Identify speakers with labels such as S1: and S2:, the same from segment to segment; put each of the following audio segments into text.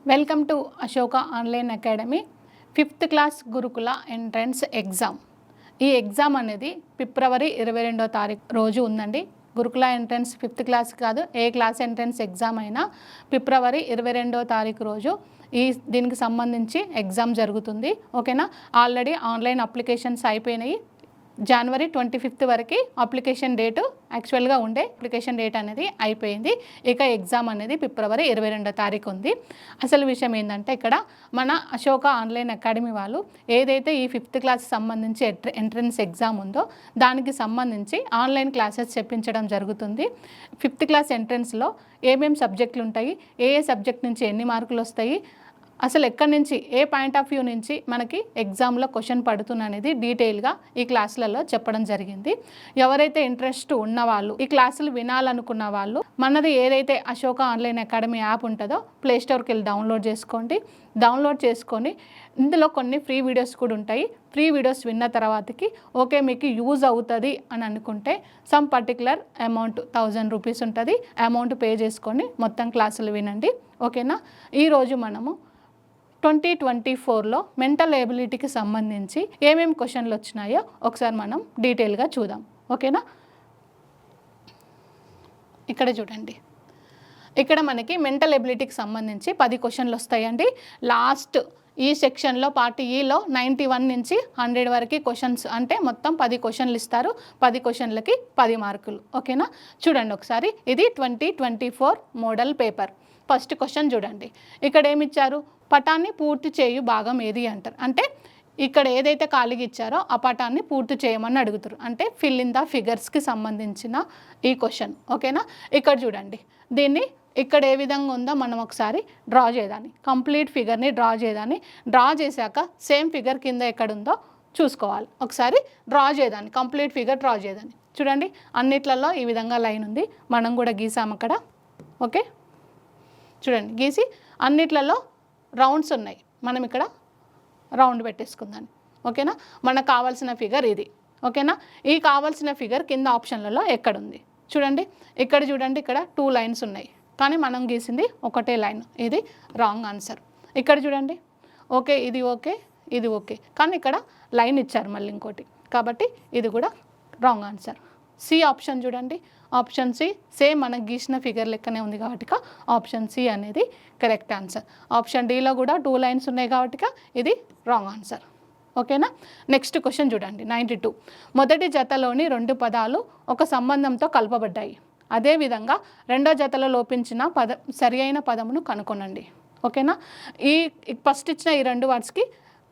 S1: Welcome to Ashoka online academy. 5th class గురుకుల entrance exam. ఈ exam అనేది ఫిబ్రవరి 22వ తారీఖు రోజు ఉందండి. గురుకుల ఎంట్రన్స్ 5th క్లాస్ కాదు, ఏ క్లాస్ ఎంట్రన్స్ ఎగ్జామ్ అయినా ఫిబ్రవరి 22వ తారీఖు రోజు దీనికి సంబంధించి ఎగ్జామ్ జరుగుతుంది. ఓకేనా. ఆల్రెడీ ఆన్లైన్ అప్లికేషన్స్ అయిపోయినాయి. జనవరి 25th వరకు అప్లికేషన్ డేటు యాక్చువల్గా ఉండే అప్లికేషన్ డేట్ అనేది అయిపోయింది. ఇక ఎగ్జామ్ అనేది ఫిబ్రవరి 22వ తారీఖు ఉంది. అసలు విషయం ఏంటంటే, ఇక్కడ మన అశోక ఆన్లైన్ అకాడమీ వాళ్ళు ఏదైతే ఈ 5th క్లాస్ సంబంధించి ఎంట్రన్స్ ఎగ్జామ్ ఉందో దానికి సంబంధించి ఆన్లైన్ క్లాసెస్ చెప్పించడం జరుగుతుంది. 5th క్లాస్ ఎంట్రన్స్లో ఏమేమి సబ్జెక్టులు ఉంటాయి, ఏ సబ్జెక్ట్ నుంచి ఎన్ని మార్కులు వస్తాయి, అసలు ఎక్కడి నుంచి ఏ పాయింట్ ఆఫ్ వ్యూ నుంచి మనకి ఎగ్జామ్లో క్వశ్చన్ పడుతుంది అనేది డీటెయిల్గా ఈ క్లాసులలో చెప్పడం జరిగింది. ఎవరైతే ఇంట్రెస్ట్ ఉన్నవాళ్ళు, ఈ క్లాసులు వినాలనుకున్న వాళ్ళు, మనది ఏదైతే అశోక ఆన్లైన్ అకాడమీ యాప్ ఉంటుందో ప్లేస్టోర్కి వెళ్ళి డౌన్లోడ్ చేసుకోండి. డౌన్లోడ్ చేసుకొని ఇందులో కొన్ని ఫ్రీ వీడియోస్ కూడా ఉంటాయి. ఫ్రీ వీడియోస్ విన్న తర్వాతకి ఓకే మీకు యూజ్ అవుతుంది అని అనుకుంటే సమ్ పర్టికులర్ అమౌంట్ 1000 రూపీస్ ఉంటుంది. అమౌంట్ పే చేసుకొని మొత్తం క్లాసులు వినండి. ఓకేనా. ఈరోజు మనము 2024లో మెంటల్ ఎబిలిటీకి సంబంధించి ఏమేమి క్వశ్చన్లు వచ్చినాయో ఒకసారి మనం డీటెయిల్గా చూద్దాం. ఓకేనా. ఇక్కడ చూడండి, ఇక్కడ మనకి మెంటల్ ఎబిలిటీకి సంబంధించి 10 క్వశ్చన్లు వస్తాయండి. లాస్ట్ ఈ సెక్షన్లో పార్ట్ ఈలో 91 నుంచి 100 వరకు క్వశ్చన్స్, అంటే మొత్తం 10 క్వశ్చన్లు ఇస్తారు. 10 క్వశ్చన్లకి 10 మార్కులు. ఓకేనా. చూడండి ఒకసారి, ఇది 2024 మోడల్ పేపర్. ఫస్ట్ క్వశ్చన్ చూడండి, ఇక్కడ ఏమి ఇచ్చారు, పటాన్ని పూర్తి చేయు భాగం ఏది అంటారు. అంటే ఇక్కడ ఏదైతే ఖాళీగా ఇచ్చారో ఆ పటాన్ని పూర్తి చేయమని అడుగుతారు. అంటే ఫిల్ ఇన్ ద ఫిగర్స్కి సంబంధించిన ఈ క్వశ్చన్. ఓకేనా. ఇక్కడ చూడండి, దీన్ని ఇక్కడ ఏ విధంగా ఉందో మనం ఒకసారి డ్రా చేయదాన్ని, కంప్లీట్ ఫిగర్ని డ్రా చేయదాన్ని. డ్రా చేశాక సేమ్ ఫిగర్ కింద ఎక్కడుందో చూసుకోవాలి. ఒకసారి డ్రా చేయదాన్ని, కంప్లీట్ ఫిగర్ డ్రా చేయదాన్ని. చూడండి, అన్నిట్లలో ఈ విధంగా లైన్ ఉంది, మనం కూడా గీసాము అక్కడ. ఓకే, చూడండి గీసి అన్నిట్లలో రౌండ్స్ ఉన్నాయి, మనం ఇక్కడ రౌండ్ పెట్టేసుకుందాన్ని. ఓకేనా. మనకు కావాల్సిన ఫిగర్ ఇది. ఓకేనా. ఈ కావాల్సిన ఫిగర్ కింద ఆప్షన్లలో ఎక్కడుంది చూడండి. ఇక్కడ చూడండి, ఇక్కడ 2 లైన్స్ ఉన్నాయి, కానీ మనం గీసింది ఒకటే లైన్. ఇది రాంగ్ ఆన్సర్. ఇక్కడ చూడండి, ఓకే ఇది ఓకే, ఇది ఓకే, కానీ ఇక్కడ లైన్ ఇచ్చారు మళ్ళీ ఇంకోటి, కాబట్టి ఇది కూడా రాంగ్ ఆన్సర్. సి ఆప్షన్ చూడండి, ఆప్షన్ సి సేమ్ మనకు గీసిన ఫిగర్ లెక్కనే ఉంది కాబట్టి ఆప్షన్ సి అనేది కరెక్ట్ ఆన్సర్. ఆప్షన్ డిలో కూడా 2 లైన్స్ ఉన్నాయి కాబట్టి ఇది రాంగ్ ఆన్సర్. ఓకేనా. నెక్స్ట్ క్వశ్చన్ చూడండి, 92. మొదటి జతలోని 2 పదాలు ఒక సంబంధంతో కలపబడ్డాయి. అదేవిధంగా రెండో జతలో లోపించిన సరి అయిన పదమును కనుగొనండి. ఓకేనా. ఈ ఫస్ట్ ఇచ్చిన ఈ 2 వర్డ్స్కి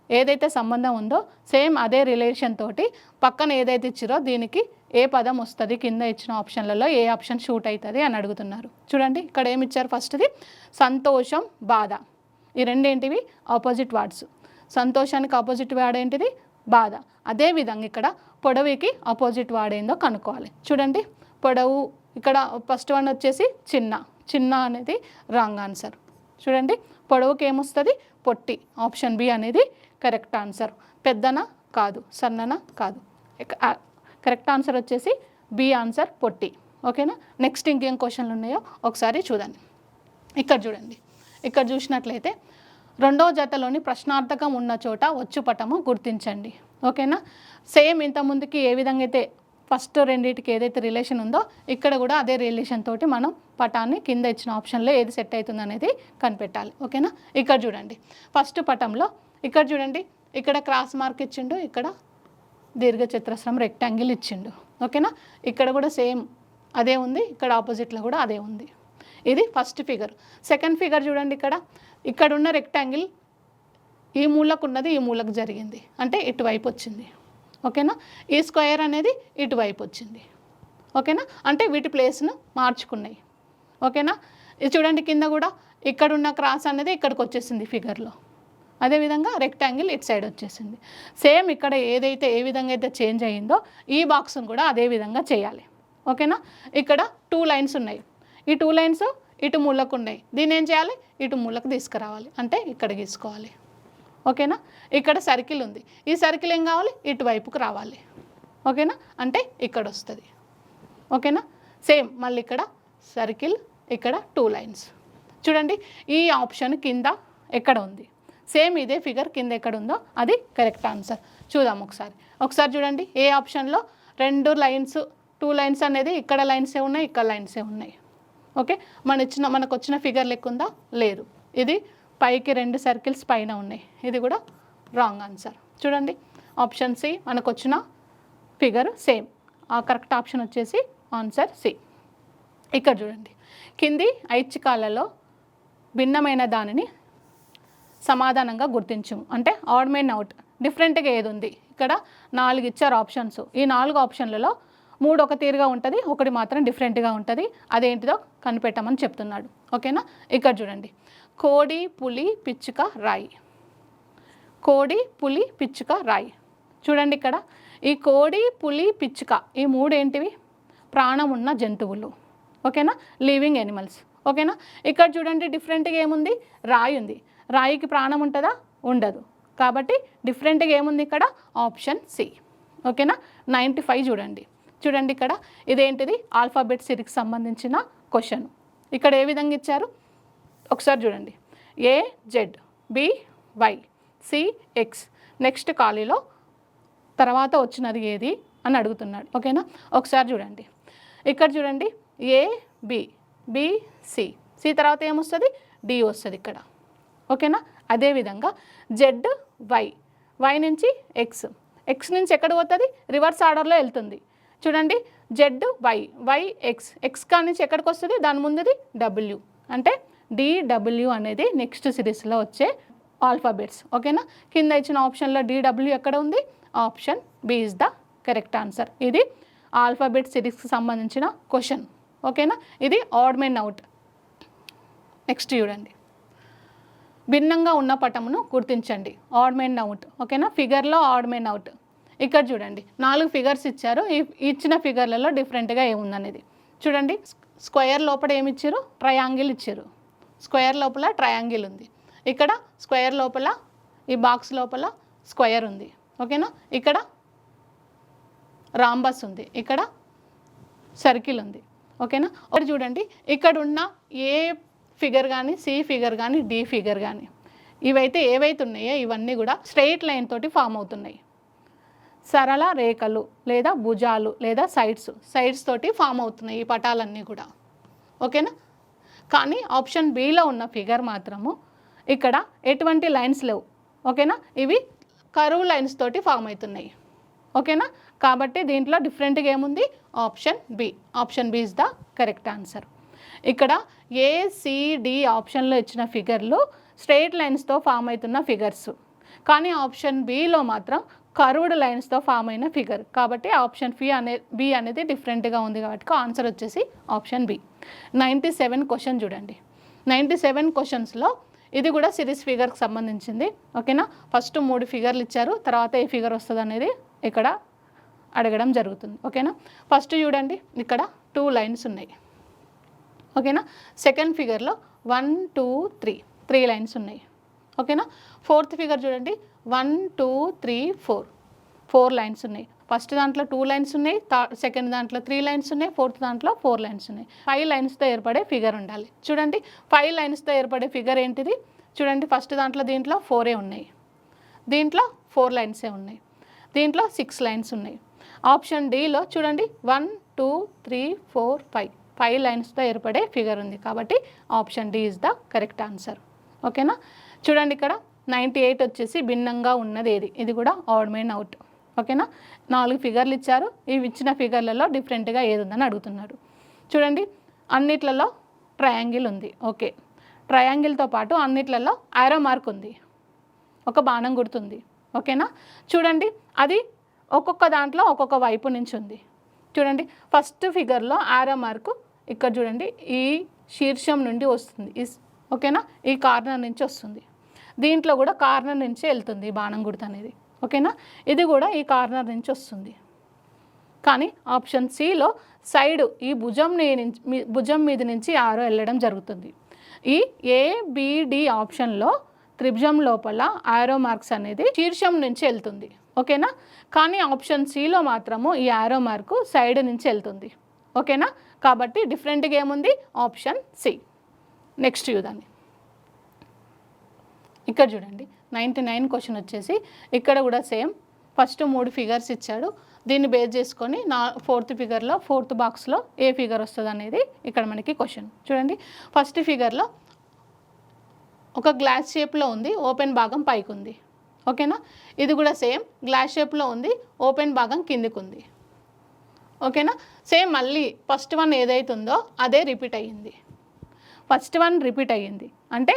S1: ఏదైతే సంబంధం ఉందో సేమ్ అదే రిలేషన్ తోటి పక్కన ఏదైతే ఇచ్చిరో దీనికి ఏ పదం వస్తుంది, కింద ఇచ్చిన ఆప్షన్లలో ఏ ఆప్షన్ షూట్ అవుతుంది అని అడుగుతున్నారు. చూడండి, ఇక్కడ ఏమి ఇచ్చారు, ఫస్ట్ది సంతోషం, బాధ. ఈ రెండేంటివి ఆపోజిట్ వర్డ్స్. సంతోషానికి ఆపోజిట్ వర్డ్ ఏంటిది, బాధ. అదేవిధంగా ఇక్కడ పొడవుకి ఆపోజిట్ వర్డ్ ఏందో కనుక్కోవాలి. చూడండి, పొడవు ఇక్కడ ఫస్ట్ వన్ వచ్చేసి చిన్న. చిన్న అనేది రాంగ్ ఆన్సర్. చూడండి, పొడవుకి ఏమొస్తుంది, పొట్టి. ఆప్షన్ బి అనేది కరెక్ట్ ఆన్సర్. పెద్దన కాదు, సన్నన కాదు. కరెక్ట్ ఆన్సర్ వచ్చేసి బి ఆన్సర్, పొట్టి. ఓకేనా. నెక్స్ట్ ఇంకేం క్వశ్చన్లు ఉన్నాయో ఒకసారి చూడండి. ఇక్కడ చూడండి, ఇక్కడ చూసినట్లయితే రెండో జతలోని ప్రశ్నార్థకం ఉన్న చోట వచ్చు పటము గుర్తించండి. ఓకేనా. సేమ్ ఇంతకుముందుకి ఏ విధంగా అయితే ఫస్ట్ రెండింటికి ఏదైతే రిలేషన్ ఉందో ఇక్కడ కూడా అదే రిలేషన్ తోటి మనం పటాన్ని కింద ఇచ్చిన ఆప్షన్లో ఏది సెట్ అవుతుంది అనేది కనిపెట్టాలి. ఓకేనా. ఇక్కడ చూడండి, ఫస్ట్ పటంలో ఇక్కడ చూడండి, ఇక్కడ క్రాస్ మార్క్ ఇచ్చిండు, ఇక్కడ దీర్ఘచతురస్రం రెక్టాంగిల్ ఇచ్చిండు. ఓకేనా. ఇక్కడ కూడా సేమ్ అదే ఉంది, ఇక్కడ ఆపోజిట్లో కూడా అదే ఉంది. ఇది ఫస్ట్ ఫిగర్. సెకండ్ ఫిగర్ చూడండి, ఇక్కడ ఉన్న రెక్టాంగిల్ ఈ మూలకు ఉన్నది ఈ మూలకు జరిగింది, అంటే ఇటువైపు వచ్చింది. ఓకేనా. ఈ స్క్వేర్ అనేది ఇటువైపు వచ్చింది. ఓకేనా. అంటే వీటి ప్లేస్ను మార్చుకున్నాయి. ఓకేనా. ఇది చూడండి, కింద కూడా ఇక్కడున్న క్రాస్ అనేది ఇక్కడికి వచ్చేసింది ఫిగర్లో. అదేవిధంగా రెక్టాంగిల్ ఇటు సైడ్ వచ్చేసింది. సేమ్ ఇక్కడ ఏదైతే ఏ విధంగా అయితే చేంజ్ అయ్యిందో ఈ బాక్స్ను కూడా అదే విధంగా చేయాలి. ఓకేనా. ఇక్కడ 2 లైన్స్ ఉన్నాయి, ఈ 2 లైన్స్ ఇటు మూలకు ఉన్నాయి. దీన్ని ఏం చేయాలి, ఇటు మూలకు తీసుకురావాలి, అంటే ఇక్కడ గీసుకోవాలి. ఓకేనా. ఇక్కడ సర్కిల్ ఉంది, ఈ సర్కిల్ ఏం కావాలి, ఇటువైపుకు రావాలి. ఓకేనా, అంటే ఇక్కడ వస్తుంది. ఓకేనా. సేమ్ మళ్ళీ ఇక్కడ సర్కిల్, ఇక్కడ 2 లైన్స్. చూడండి ఈ ఆప్షన్ కింద ఎక్కడ ఉంది, సేమ్ ఇదే ఫిగర్ కింద ఎక్కడ ఉందో అది కరెక్ట్ ఆన్సర్. చూద్దాం ఒకసారి చూడండి. ఏ ఆప్షన్లో 2 లైన్స్ 2 లైన్స్ అనేది ఇక్కడ లైన్సే ఉన్నాయి, ఇక్కడ లైన్సే ఉన్నాయి. ఓకే, మనకు వచ్చిన ఫిగర్ లెక్క ఉందా, లేదు. ఇది పైకి 2 సర్కిల్స్ పైన ఉన్నాయి, ఇది కూడా రాంగ్ ఆన్సర్. చూడండి ఆప్షన్ సి మనకు వచ్చిన ఫిగర్ సేమ్, ఆ కరెక్ట్ ఆప్షన్ వచ్చేసి ఆన్సర్ సి. ఇక్కడ చూడండి కింది ఐచ్ఛికాలలో భిన్నమైన దానిని సమాధానంగా గుర్తించము అంటే ఆడ్ మెన్ అవుట్. డిఫరెంట్గా ఏది ఉంది, ఇక్కడ 4 ఇచ్చారు ఆప్షన్స్. ఈ 4 ఆప్షన్లలో 3 ఒక తీరుగా ఉంటుంది, 1 మాత్రం డిఫరెంట్గా ఉంటుంది. అదేంటిదో కనిపెట్టమని చెప్తున్నాడు. ఓకేనా, ఇక్కడ చూడండి కోడి పులి పిచ్చుక రాయి, కోడి పులి పిచ్చుక రాయి. చూడండి ఇక్కడ ఈ కోడి పులి పిచ్చుక ఈ 3 ఏంటివి, ప్రాణం ఉన్న జంతువులు. ఓకేనా, లివింగ్ యానిమల్స్. ఓకేనా, ఇక్కడ చూడండి డిఫరెంట్గా ఏముంది, రాయి ఉంది. రాయికి ప్రాణం ఉంటుందా, ఉండదు. కాబట్టి డిఫరెంట్గా ఏముంది ఇక్కడ, ఆప్షన్ సి. ఓకేనా, 95 చూడండి ఇక్కడ ఇదేంటిది, ఆల్ఫాబెట్ సిరీస్కి సంబంధించిన క్వశ్చన్. ఇక్కడ ఏ విధంగా ఇచ్చారు ఒకసారి చూడండి. A Z, B Y, C X, next ఖాళీలో తర్వాత వచ్చినది ఏది అని అడుగుతున్నాడు. ఓకేనా, ఒకసారి చూడండి. ఇక్కడ చూడండి A B, B C, C తర్వాత ఏమొస్తుంది, డి వస్తుంది ఇక్కడ. ఓకేనా, అదేవిధంగా జెడ్ వై, వై నుంచి ఎక్స్, ఎక్స్ నుంచి ఎక్కడ పోతుంది, రివర్స్ ఆర్డర్లో వెళ్తుంది. చూడండి Z Y, Y X, X కా నుంచి ఎక్కడికి వస్తుంది, దాని ముందుది డబ్ల్యూ, అంటే డిడబ్ల్యూ అనేది నెక్స్ట్ సిరీస్లో వచ్చే ఆల్ఫాబెట్స్. ఓకేనా, కింద ఇచ్చిన ఆప్షన్లో డిడబ్ల్యూ ఎక్కడ ఉంది, option B is the correct answer. ఇది ఆల్ఫాబెట్ సిరీస్కి సంబంధించిన క్వశ్చన్. ఓకేనా, ఇది ఆడ్ మెన్ అవుట్. నెక్స్ట్ చూడండి భిన్నంగా ఉన్న పటమును గుర్తించండి, ఆడ్ మెన్ అవుట్. ఓకేనా, ఫిగర్లో ఆడ్ మెన్ అవుట్. ఇక్కడ చూడండి 4 ఫిగర్స్ ఇచ్చారు. ఈ ఇచ్చిన ఫిగర్లలో డిఫరెంట్గా ఏముందనేది చూడండి. స్క్వేర్ లోపల ఏమి ఇచ్చారు, ట్రయాంగిల్ ఇచ్చారు. స్క్వేర్ లోపల ట్రయాంగిల్ ఉంది. ఇక్కడ స్క్వేర్ లోపల ఈ బాక్స్ లోపల స్క్వేర్ ఉంది. ఓకేనా, ఇక్కడ రాంబస్ ఉంది, ఇక్కడ సర్కిల్ ఉంది. ఓకేనా, ఒకటి చూడండి ఇక్కడ ఉన్న ఏ ఫిగర్ కానీ, సి ఫిగర్ కానీ, డి ఫిగర్ కానీ, ఇవైతే ఏవైతే ఉన్నాయో ఇవన్నీ కూడా స్ట్రెయిట్ లైన్ తోటి ఫామ్ అవుతున్నాయి. సరళ రేఖలు లేదా భుజాలు లేదా సైడ్స్ తోటి ఫామ్ అవుతున్నాయి ఈ పటాలన్నీ కూడా. ఓకేనా, కానీ ఆప్షన్ బిలో ఉన్న ఫిగర్ మాత్రము ఇక్కడ ఎటువంటి లైన్స్ లేవు. ఓకేనా, ఇవి కర్వ్ లైన్స్ తోటి ఫామ్ అవుతున్నాయి. ఓకేనా, కాబట్టి దీంట్లో డిఫరెంట్గా ఏముంది, option B. Option B is the correct answer. ఇక్కడ ఏసిడి ఆప్షన్లో ఇచ్చిన ఫిగర్లు స్ట్రెయిట్ లైన్స్తో ఫామ్ అవుతున్న ఫిగర్స్, కానీ ఆప్షన్ బిలో మాత్రం కర్వ్డ్ లైన్స్తో ఫామ్ అయిన ఫిగర్. కాబట్టి ఆప్షన్ బి అనేది డిఫరెంట్గా ఉంది. కాబట్టి ఆన్సర్ వచ్చేసి ఆప్షన్ బి. 97 క్వశ్చన్ చూడండి. 97 క్వశ్చన్స్లో ఇది కూడా సిరీస్ ఫిగర్కి సంబంధించింది. ఓకేనా, ఫస్ట్ 3 ఫిగర్లు ఇచ్చారు, తర్వాత ఏ ఫిగర్ వస్తుంది అనేది ఇక్కడ అడగడం జరుగుతుంది. ఓకేనా, ఫస్ట్ చూడండి ఇక్కడ 2 లైన్స్ ఉన్నాయి. ఓకేనా, సెకండ్ ఫిగర్లో 1 2 3 లైన్స్ ఉన్నాయి. ఓకేనా, ఫోర్త్ ఫిగర్ చూడండి 1 2 3 4 లైన్స్ ఉన్నాయి. ఫస్ట్ దాంట్లో 2 లైన్స్ ఉన్నాయి, సెకండ్ దాంట్లో 3 లైన్స్ ఉన్నాయి, ఫోర్త్ దాంట్లో 4 లైన్స్ ఉన్నాయి. 5 లైన్స్తో ఏర్పడే ఫిగర్ ఉండాలి. చూడండి 5 లైన్స్తో ఏర్పడే ఫిగర్ ఏంటిది, చూడండి ఫస్ట్ దీంట్లో 4 ఉన్నాయి, దీంట్లో 4 లైన్సే ఉన్నాయి, దీంట్లో 6 లైన్స్ ఉన్నాయి. ఆప్షన్ డిలో చూడండి 1 2 3 4 5 లైన్స్తో ఏర్పడే ఫిగర్ ఉంది. కాబట్టి option D is the correct answer. ఓకేనా, చూడండి ఇక్కడ 98 వచ్చేసి భిన్నంగా ఉన్నది ఏది, ఇది కూడా ఆడ్ మెన్ అవుట్. ఓకేనా, 4 ఫిగర్లు ఇచ్చారు, ఇవి ఇచ్చిన ఫిగర్లలో డిఫరెంట్గా ఏది ఉందని అడుగుతున్నాడు. చూడండి అన్నిట్లలో ట్రయాంగిల్ ఉంది. ఓకే, ట్రయాంగిల్తో పాటు అన్నిట్లలో ఆరో మార్క్ ఉంది, ఒక బాణం గుర్తుంది. ఓకేనా, చూడండి అది ఒక్కొక్క దాంట్లో ఒక్కొక్క వైపు నుంచి ఉంది. చూడండి ఫస్ట్ ఫిగర్లో ఆరో మార్కు ఇక్కడ చూడండి ఈ శీర్షం నుండి వస్తుంది. ఓకేనా, ఈ కార్నర్ నుంచి వస్తుంది. దీంట్లో కూడా కార్నర్ నుంచి వెళ్తుంది బాణం గుర్తు అనేది. ఓకేనా, ఇది కూడా ఈ కార్నర్ నుంచి వస్తుంది. కానీ ఆప్షన్ సిలో సైడ్ ఈ భుజం మీద నుంచి ఆరో వెళ్ళడం జరుగుతుంది. ఈ ఏబిడి ఆప్షన్లో త్రిభుజం లోపల ఆరో మార్క్స్ అనేది శీర్షం నుంచి వెళ్తుంది. ఓకేనా, కానీ ఆప్షన్ సిలో మాత్రము ఈ ఆరో మార్కు సైడ్ నుంచి వెళ్తుంది. ఓకేనా, కాబట్టి డిఫరెంట్గా ఏముంది, ఆప్షన్ సి. నెక్స్ట్ చూడండి, ఇక్కడ చూడండి 99 క్వశ్చన్ వచ్చేసి ఇక్కడ కూడా సేమ్ ఫస్ట్ 3 ఫిగర్స్ ఇచ్చాడు. దీన్ని బేస్ చేసుకొని ఫోర్త్ ఫిగర్లో 4th బాక్స్లో ఏ ఫిగర్ వస్తుంది అనేది ఇక్కడ మనకి క్వశ్చన్. చూడండి, ఫస్ట్ ఫిగర్లో ఒక గ్లాస్ షేప్లో ఉంది, ఓపెన్ భాగం పైకి ఉంది. ఓకేనా, ఇది కూడా సేమ్ గ్లాస్ షేప్లో ఉంది, ఓపెన్ భాగం కిందికి ఉంది. ఓకేనా, సేమ్ మళ్ళీ ఫస్ట్ వన్ ఏదైతుందో అదే రిపీట్ అయ్యింది. ఫస్ట్ వన్ రిపీట్ అయ్యింది అంటే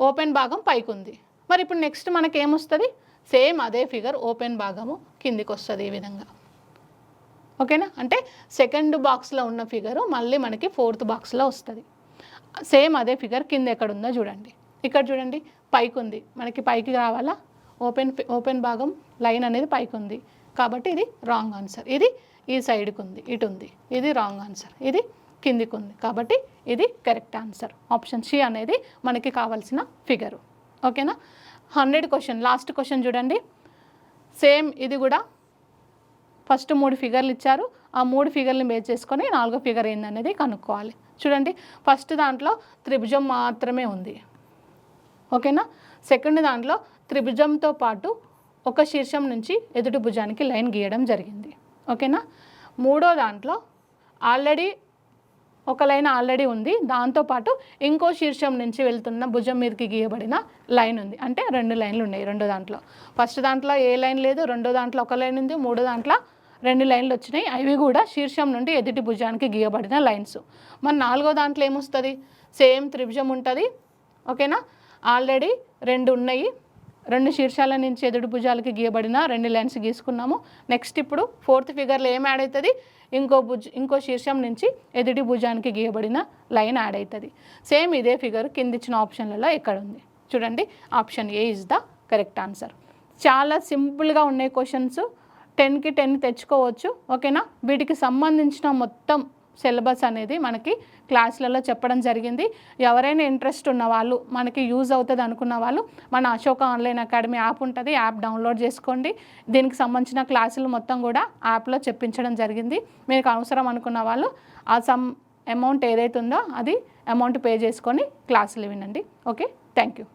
S1: ఓపెన్ భాగం పైకి ఉంది. మరి ఇప్పుడు నెక్స్ట్ మనకి ఏమొస్తుంది, సేమ్ అదే ఫిగర్ ఓపెన్ భాగము కిందికి వస్తుంది ఈ విధంగా. ఓకేనా, అంటే సెకండ్ బాక్స్లో ఉన్న ఫిగరు మళ్ళీ మనకి 4th బాక్స్లో వస్తుంది. సేమ్ అదే ఫిగర్ కింద ఎక్కడ ఉందో చూడండి, ఇక్కడ చూడండి పైకి ఉంది, మనకి పైకి రావాలా, ఓపెన్ భాగం లైన్ అనేది పైకి ఉంది కాబట్టి ఇది రాంగ్ ఆన్సర్. ఇది ఈ సైడ్కి ఉంది, ఇటు ఉంది, ఇది రాంగ్ ఆన్సర్. ఇది కిందికి ఉంది కాబట్టి ఇది కరెక్ట్ ఆన్సర్. ఆప్షన్ సి అనేది మనకి కావాల్సిన ఫిగరు. ఓకేనా, 100 క్వశ్చన్ లాస్ట్ క్వశ్చన్ చూడండి, సేమ్ ఇది కూడా ఫస్ట్ 3 ఫిగర్లు ఇచ్చారు, ఆ 3 ఫిగర్ని బేస్ చేసుకొని 4వ ఫిగర్ ఏందనేది కనుక్కోవాలి. చూడండి, ఫస్ట్ దాంట్లో త్రిభుజం మాత్రమే ఉంది. ఓకేనా, సెకండ్ దాంట్లో త్రిభుజంతో పాటు ఒక శీర్షం నుంచి ఎదుటి భుజానికి లైన్ గీయడం జరిగింది. ఓకేనా, మూడో దాంట్లో ఆల్రెడీ ఒక లైన్ ఆల్రెడీ ఉంది, దాంతోపాటు ఇంకో శీర్షం నుంచి వెళ్తున్న భుజం మీదకి గీయబడిన లైన్ ఉంది. అంటే 2 లైన్లు ఉన్నాయి రెండో దాంట్లో. ఫస్ట్ దాంట్లో ఏ లైన్ లేదు, రెండో దాంట్లో ఒక లైన్ ఉంది, మూడో దాంట్లో 2 లైన్లు వచ్చినాయి. అవి కూడా శీర్షం నుండి ఎదుటి భుజానికి గీయబడిన లైన్స్. మన 4వ దాంట్లో ఏమొస్తుంది, సేమ్ త్రిభుజం ఉంటుంది. ఓకేనా, ఆల్రెడీ 2 ఉన్నాయి, 2 శీర్షాల నుంచి ఎదుటి భుజాలకి గీయబడిన 2 లైన్స్ గీసుకున్నాము. నెక్స్ట్ ఇప్పుడు 4th ఫిగర్లో ఏం యాడ్ అవుతుంది, ఇంకో శీర్షం నుంచి ఎదుటి భుజానికి గీయబడిన లైన్ యాడ్ అవుతుంది. సేమ్ ఇదే ఫిగర్ కింద ఇచ్చిన ఆప్షన్లలో ఎక్కడ ఉంది చూడండి, option A is the correct answer. చాలా సింపుల్గా ఉన్నాయి క్వశ్చన్స్, 10కి 10 తెచ్చుకోవచ్చు. ఓకేనా, వీటికి సంబంధించిన మొత్తం సిలబస్ అనేది మనకి క్లాసులలో చెప్పడం జరిగింది. ఎవరైనా ఇంట్రెస్ట్ ఉన్న వాళ్ళు, మనకి యూజ్ అవుతుంది అనుకున్న వాళ్ళు మన అశోక ఆన్లైన్ అకాడమీ యాప్ ఉంటుంది, యాప్ డౌన్లోడ్ చేసుకోండి. దీనికి సంబంధించిన క్లాసులు మొత్తం కూడా యాప్లో చెప్పించడం జరిగింది. మీకు అవసరం అనుకున్న వాళ్ళు ఆ అమౌంట్ ఏదైతే ఉందో అది అమౌంట్ పే చేసుకొని క్లాసులు వినండి. Okay, thank you.